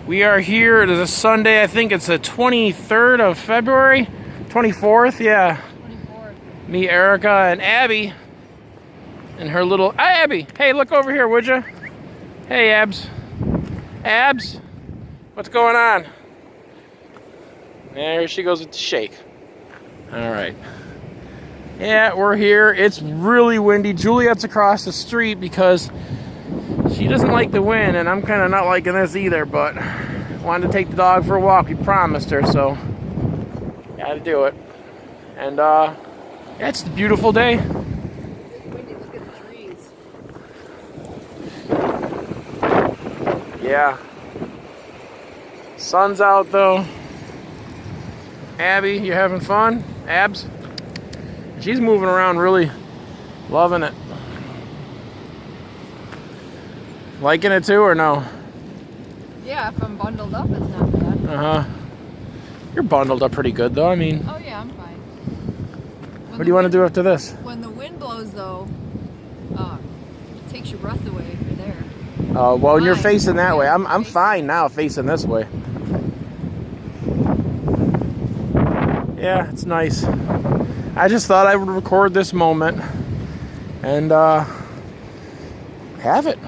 We are here. It is a Sunday. I think it's the 23rd of February. 24th, yeah. 24th. Me, Erica, and Abby. And her little... Hi, Abby. Hey, look over here, would you? Hey, Abs. Abs? What's going on? There she goes with the shake. All right. Yeah, we're here. It's really windy. Juliet's across the street because she doesn't like the wind, and I'm kind of not liking this either, but wanted to take the dog for a walk. We promised her, so got to do it. And yeah, it's a beautiful day. It's windy. Look at the trees. Yeah. Sun's out, though. Abby, you having fun? Abs? She's moving around really loving it. Liking it too or no? Yeah, if I'm bundled up, it's not bad. Uh-huh. You're bundled up pretty good though, I mean. Oh yeah, I'm fine. What do you want to do after this? When the wind blows though, it takes your breath away if you're there. Well, when you're Fine. facing that way. Yeah, I'm fine now facing this way. Yeah, it's nice. I just thought I would record this moment and have it.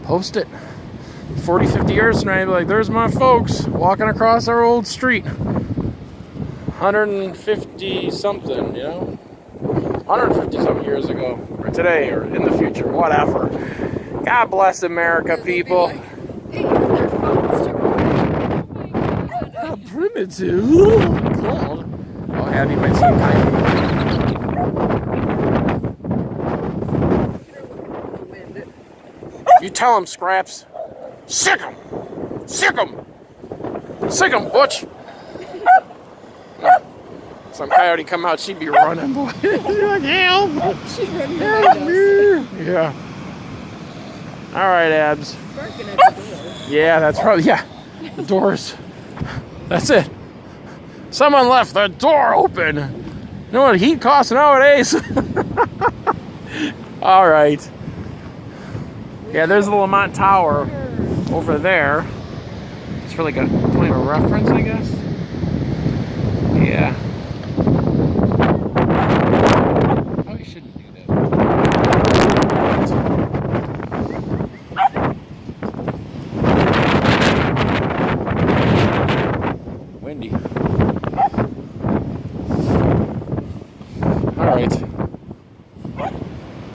Post it. 40, 50 years from now, I'd be like, there's my folks walking across our old street. 150 something, you know? 150 something years ago, or today, or in the future, whatever. God bless America, people. Hey, their phones too. How primitive. Cold. Oh, Abby might see a kite. You tell him, Scraps. Sick him! Sick him! Sick him, Butch! Some coyote come out, she'd be running, boy. She's like, help! She's running behind us. Yeah. All right, Abs. Barking at the door. Yeah, that's probably, yeah. The doors. That's it. Someone left the door open. You know what heat costs nowadays? All right. Yeah, there's the Lamont Tower over there. It's for like a point of reference, I guess. Yeah.